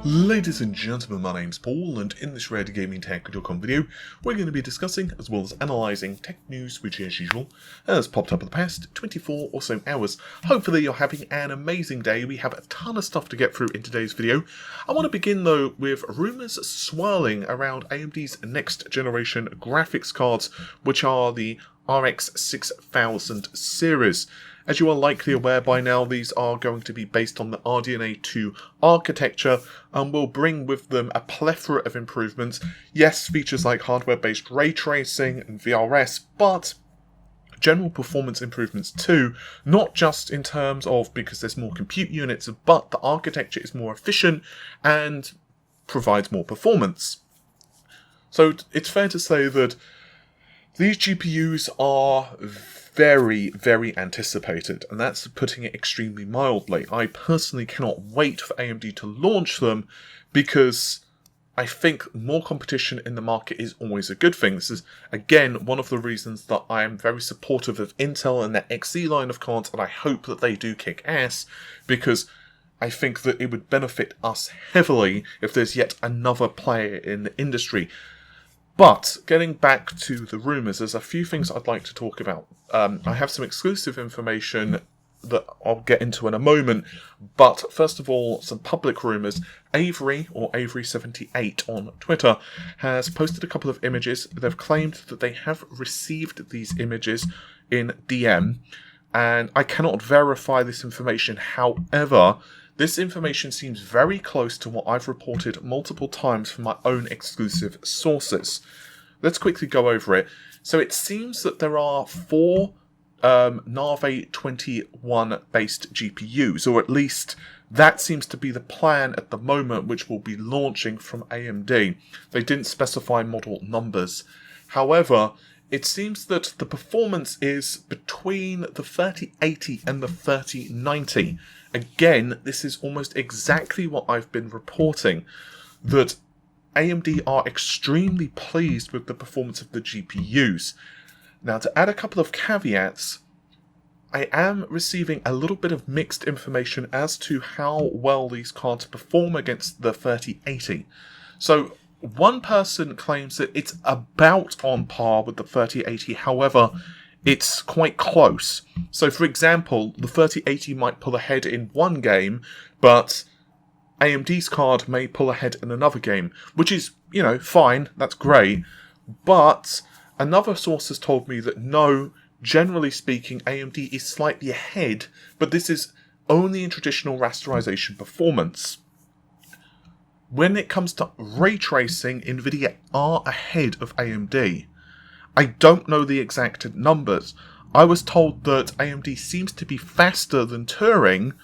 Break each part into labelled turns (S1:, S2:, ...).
S1: Ladies and gentlemen, my name's Paul, and in this Red Gaming Tech.com video, we're going to be discussing, as well as analysing, tech news which, as usual, has popped up in the past 24 or so hours. Hopefully you're having an amazing day. We have a ton of stuff to get through in today's video. I want to begin, though, with rumours swirling around AMD's next generation graphics cards, which are the RX 6000 series. As you are likely aware by now, these are going to be based on the RDNA 2 architecture and will bring with them a plethora of improvements. Yes, features like hardware-based ray tracing and VRS, but general performance improvements too, not just in terms of because there's more compute units, but the architecture is more efficient and provides more performance. So it's fair to say that these GPUs are very, very anticipated, and that's putting it extremely mildly. I personally cannot wait for AMD to launch them because I think more competition in the market is always a good thing. This is, again, one of the reasons that I am very supportive of Intel and their XE line of cards, and I hope that they do kick ass, because I think that it would benefit us heavily if there's yet another player in the industry. But, getting back to the rumours, there's a few things I'd like to talk about. I have some exclusive information that I'll get into in a moment, but first of all, some public rumours. Avery, or Avery78 on Twitter, has posted a couple of images. They've claimed that they have received these images in DM, and I cannot verify this information. However, this information seems very close to what I've reported multiple times from my own exclusive sources. Let's quickly go over it. So it seems that there are 4 Navi 21 based GPUs, or at least that seems to be the plan at the moment, which will be launching from AMD. They didn't specify model numbers. However, it seems that the performance is between the 3080 and the 3090. Again, this is almost exactly what I've been reporting, that AMD are extremely pleased with the performance of the GPUs. Now, to add a couple of caveats, I am receiving a little bit of mixed information as to how well these cards perform against the 3080. So, one person claims that it's about on par with the 3080, however, it's quite close. So, for example, the 3080 might pull ahead in one game, but AMD's card may pull ahead in another game, which is, fine, that's great. But another source has told me that no, generally speaking, AMD is slightly ahead, but this is only in traditional rasterization performance. When it comes to ray tracing, Nvidia are ahead of AMD. I don't know the exact numbers. I was told that AMD seems to be faster than Turing,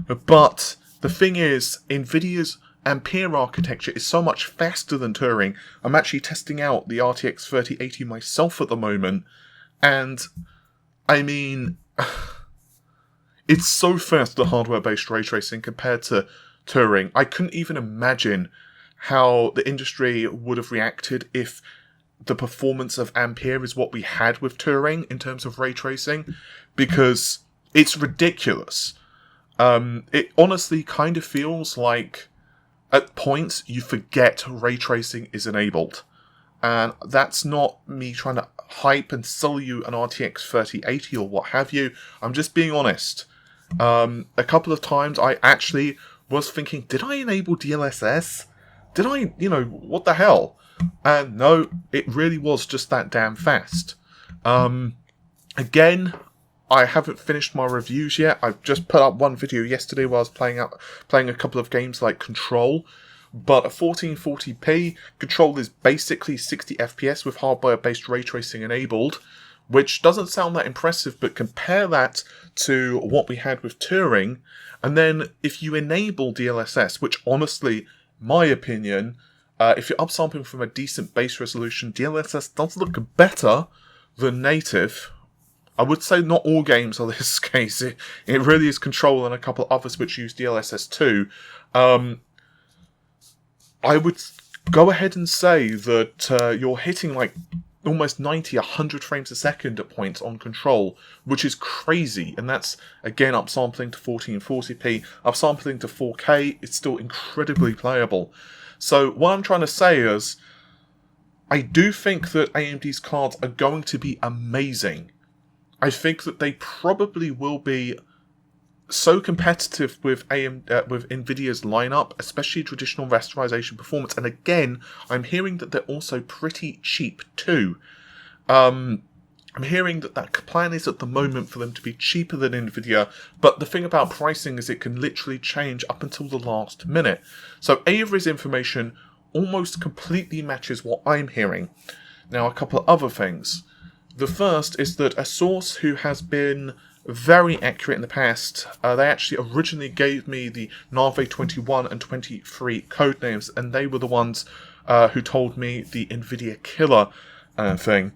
S1: but the thing is, Nvidia's Ampere architecture is so much faster than Turing. I'm actually testing out the RTX 3080 myself at the moment, and I mean, it's so fast, the hardware-based ray tracing compared to Turing. I couldn't even imagine how the industry would have reacted if the performance of Ampere is what we had with Turing in terms of ray tracing, because it's ridiculous. It honestly kind of feels like at points you forget ray tracing is enabled. And that's not me trying to hype and sell you an RTX 3080 or what have you. I'm just being honest. A couple of times I actually was thinking, did I enable DLSS? Did I, what the hell? And no, it really was just that damn fast. Again, I haven't finished my reviews yet. I've just put up one video yesterday while I was playing a couple of games like Control. But at 1440p, Control is basically 60 FPS with hardware-based ray tracing enabled, which doesn't sound that impressive, but compare that to what we had with Turing, and then if you enable DLSS, which honestly, my opinion, if you're upsampling from a decent base resolution, DLSS does look better than native. I would say not all games are this case. It really is Control and a couple others which use DLSS too. I would go ahead and say that you're hitting like almost 90, 100 frames a second at points on control, which is crazy. And that's, again, upsampling to 1440p, upsampling to 4K, it's still incredibly playable. So what I'm trying to say is, I do think that AMD's cards are going to be amazing. I think that they probably will be so competitive with with Nvidia's lineup, especially traditional rasterization performance. And again, I'm hearing that they're also pretty cheap too. I'm hearing that plan is at the moment for them to be cheaper than Nvidia, but the thing about pricing is it can literally change up until the last minute. So Avery's information almost completely matches what I'm hearing. Now, a couple of other things. The first is that a source who has been very accurate in the past, they actually originally gave me the Nave 21 and 23 code names, and they were the ones who told me the Nvidia killer thing.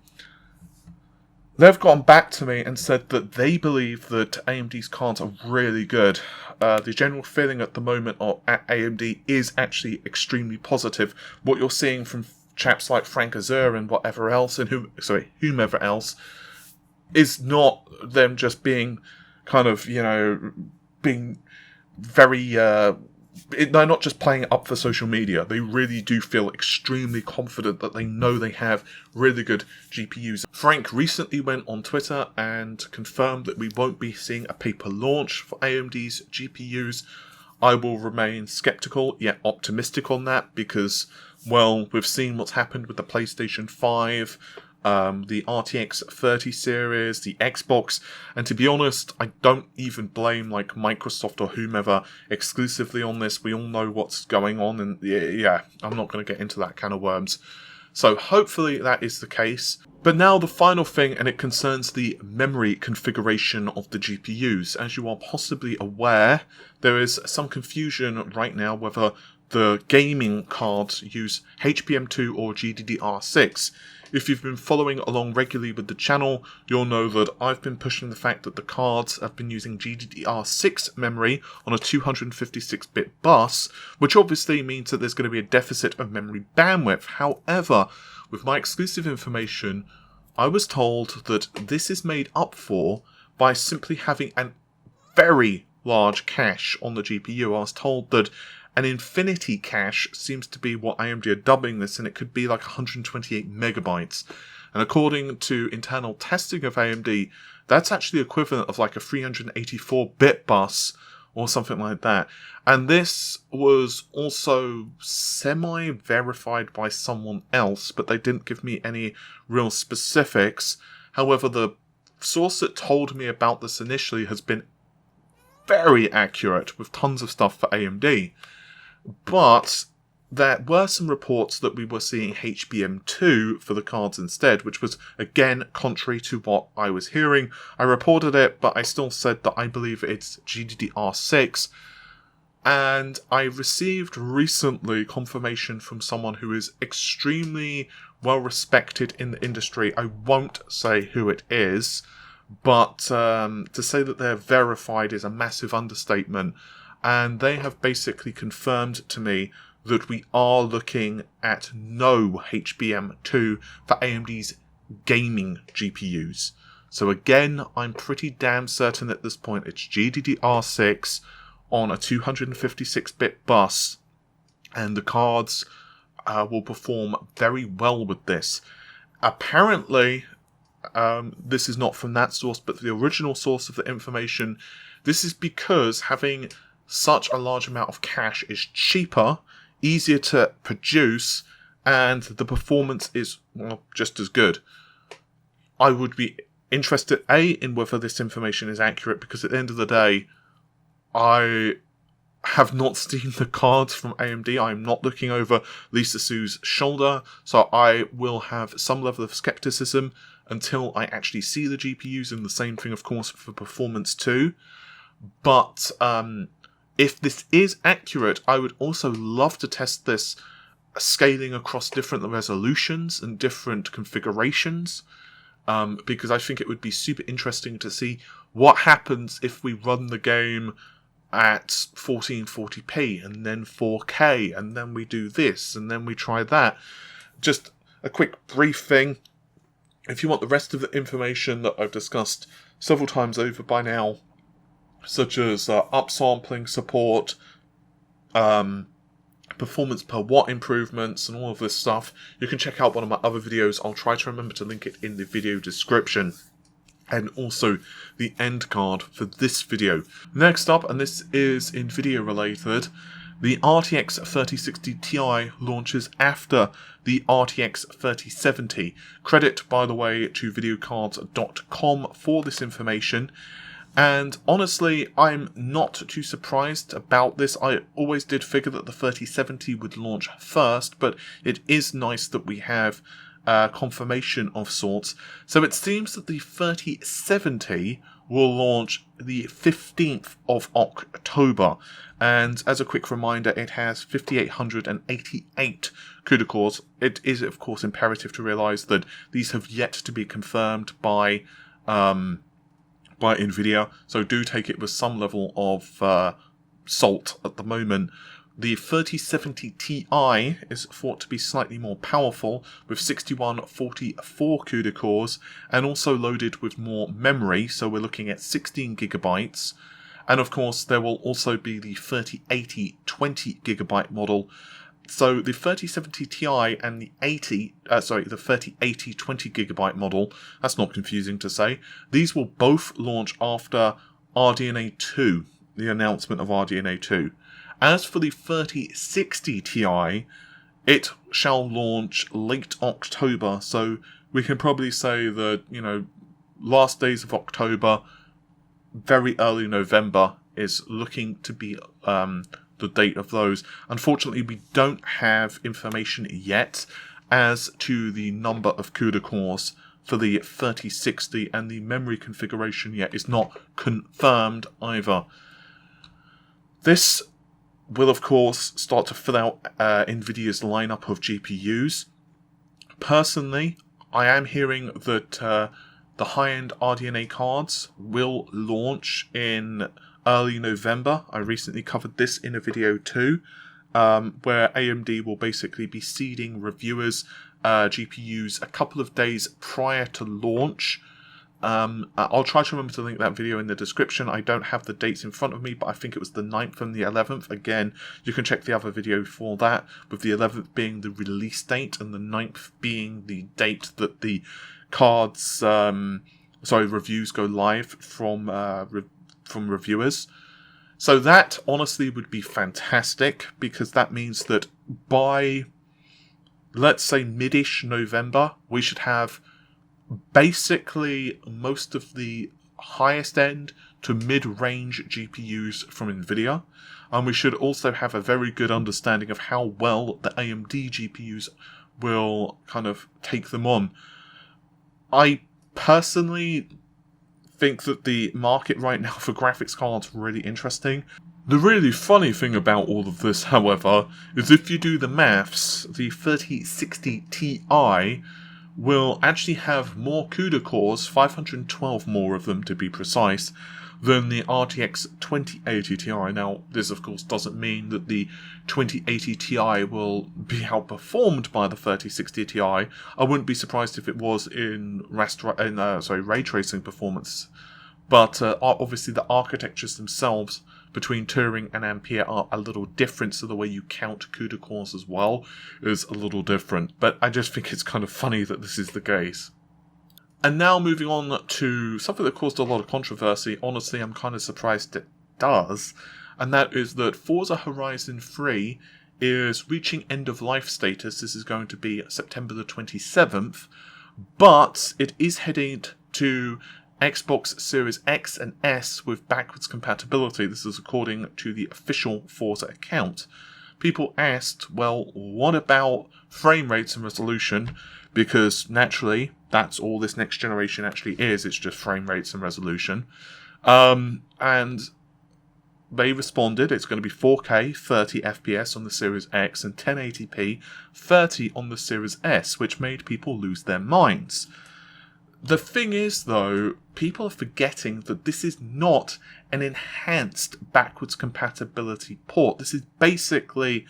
S1: They've gone back to me and said that they believe that AMD's cards are really good. The general feeling at the moment at AMD is actually extremely positive. What you're seeing from chaps like Frank Azur and whatever else, and whomever else, is not them just being kind of, being very... they're not just playing it up for social media. They really do feel extremely confident that they know they have really good GPUs. Frank recently went on Twitter and confirmed that we won't be seeing a paper launch for AMD's GPUs. I will remain skeptical yet optimistic on that because, well, we've seen what's happened with the PlayStation 5, the RTX 30 series, the Xbox, and to be honest, I don't even blame like Microsoft or whomever exclusively on this. We all know what's going on, and yeah, I'm not going to get into that can of worms. So hopefully that is the case. But now the final thing, and it concerns the memory configuration of the GPUs. As you are possibly aware, there is some confusion right now whether the gaming cards use HBM2 or GDDR6. If you've been following along regularly with the channel, you'll know that I've been pushing the fact that the cards have been using GDDR6 memory on a 256-bit bus, which obviously means that there's going to be a deficit of memory bandwidth. However, with my exclusive information, I was told that this is made up for by simply having a very large cache on the GPU. I was told that an infinity cache seems to be what AMD are dubbing this, and it could be like 128 megabytes. And according to internal testing of AMD, that's actually equivalent of like a 384-bit bus or something like that. And this was also semi-verified by someone else, but they didn't give me any real specifics. However, the source that told me about this initially has been very accurate with tons of stuff for AMD. But there were some reports that we were seeing HBM2 for the cards instead, which was, again, contrary to what I was hearing. I reported it, but I still said that I believe it's GDDR6. And I received recently confirmation from someone who is extremely well respected in the industry. I won't say who it is, but to say that they're verified is a massive understatement. And they have basically confirmed to me that we are looking at no HBM2 for AMD's gaming GPUs. So again, I'm pretty damn certain at this point it's GDDR6 on a 256-bit bus, and the cards will perform very well with this. Apparently, this is not from that source, but the original source of the information. This is because having such a large amount of cache is cheaper, easier to produce, and the performance is, well, just as good. I would be interested, in whether this information is accurate, because at the end of the day, I have not seen the cards from AMD. I'm not looking over Lisa Su's shoulder, so I will have some level of skepticism until I actually see the GPUs, and the same thing, of course, for performance too. But if this is accurate, I would also love to test this scaling across different resolutions and different configurations, because I think it would be super interesting to see what happens if we run the game at 1440p and then 4K, and then we do this and then we try that. Just a quick brief thing. If you want the rest of the information that I've discussed several times over by now, such as upsampling support, performance per watt improvements, and all of this stuff, you can check out one of my other videos. I'll try to remember to link it in the video description, and also the end card for this video. Next up, and this is Nvidia related, the RTX 3060 Ti launches after the RTX 3070. Credit, by the way, to videocards.com for this information. And honestly, I'm not too surprised about this. I always did figure that the 3070 would launch first, but it is nice that we have confirmation of sorts. So it seems that the 3070 will launch the 15th of October. And as a quick reminder, it has 5888 CUDA cores. It is, of course, imperative to realise that these have yet to be confirmed by Nvidia, so do take it with some level of salt at the moment. The 3070 Ti is thought to be slightly more powerful, with 6144 CUDA cores, and also loaded with more memory, so we're looking at 16 gigabytes. And of course, there will also be the 3080 20GB model. So the 3070 Ti and the 3080 20GB model, that's not confusing to say, these will both launch after RDNA 2, the announcement of RDNA 2. As for the 3060 Ti, it shall launch late October, so we can probably say that, last days of October, very early November is looking to be the date of those. Unfortunately, we don't have information yet as to the number of CUDA cores for the 3060, and the memory configuration yet is not confirmed either. This will, of course, start to fill out Nvidia's lineup of GPUs. Personally, I am hearing that the high-end RDNA cards will launch in early November. I recently covered this in a video too, where AMD will basically be seeding reviewers GPUs a couple of days prior to launch. I'll try to remember to link that video in the description. I don't have the dates in front of me, but I think it was the 9th and the 11th. Again, you can check the other video for that, with the 11th being the release date and the 9th being the date that the cards, reviews go live from reviewers. So that honestly would be fantastic, because that means that by, let's say, mid-ish November, we should have basically most of the highest end to mid-range GPUs from Nvidia, and we should also have a very good understanding of how well the AMD GPUs will kind of take them on. I personally think that the market right now for graphics cards is really interesting. The really funny thing about all of this, however, is if you do the maths, the 3060 Ti will actually have more CUDA cores, 512 more of them to be precise, than the RTX 2080 Ti. Now, this of course doesn't mean that the 2080 Ti will be outperformed by the 3060 Ti. I wouldn't be surprised if it was in ray tracing performance. But obviously the architectures themselves between Turing and Ampere are a little different, so the way you count CUDA cores as well is a little different. But I just think it's kind of funny that this is the case. And now moving on to something that caused a lot of controversy. Honestly, I'm kind of surprised it does. And that is that Forza Horizon 3 is reaching end-of-life status. This is going to be September the 27th. But it is headed to Xbox Series X and S with backwards compatibility. This is according to the official Forza account. People asked, well, what about frame rates and resolution? Because naturally, that's all this next generation actually is. It's just frame rates and resolution. And they responded, it's going to be 4K 30 FPS on the Series X and 1080p 30 on the Series S, which made people lose their minds. The thing is, though, people are forgetting that this is not an enhanced backwards compatibility port. This is basically,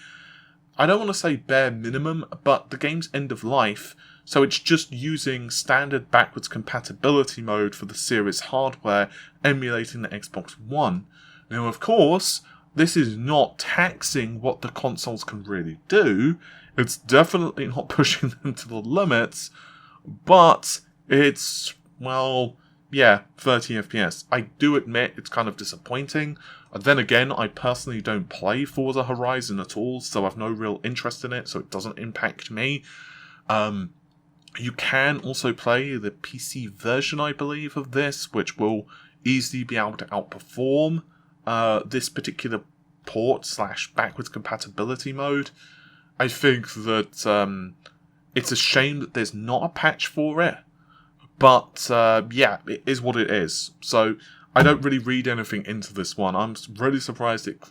S1: I don't want to say bare minimum, but the game's end of life, So it's just using standard backwards compatibility mode for the Series hardware, emulating the Xbox One. Now, of course, this is not taxing what the consoles can really do. It's definitely not pushing them to the limits, but it's, well, yeah, 30 FPS. I do admit it's kind of disappointing. Then again, I personally don't play Forza Horizon at all, so I've no real interest in it, so it doesn't impact me. You can also play the PC version, I believe, of this, which will easily be able to outperform this particular port / backwards compatibility mode. I think that it's a shame that there's not a patch for it, but yeah, it is what it is. So I don't really read anything into this one. I'm really surprised it,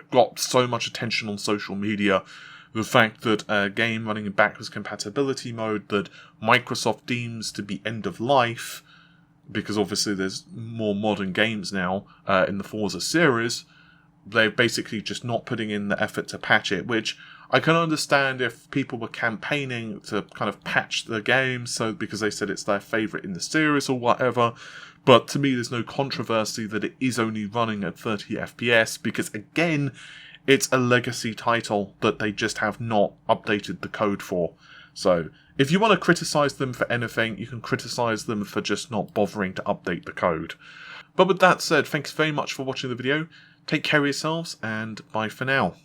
S1: got so much attention on social media. The fact that a game running in backwards compatibility mode that Microsoft deems to be end of life, because obviously there's more modern games now in the Forza series, they're basically just not putting in the effort to patch it, which I can understand if people were campaigning to kind of patch the game, so because they said it's their favourite in the series or whatever. But to me, there's no controversy that it is only running at 30 FPS, because again, it's a legacy title that they just have not updated the code for. So, if you want to criticise them for anything, you can criticise them for just not bothering to update the code. But with that said, thanks very much for watching the video. Take care of yourselves, and bye for now.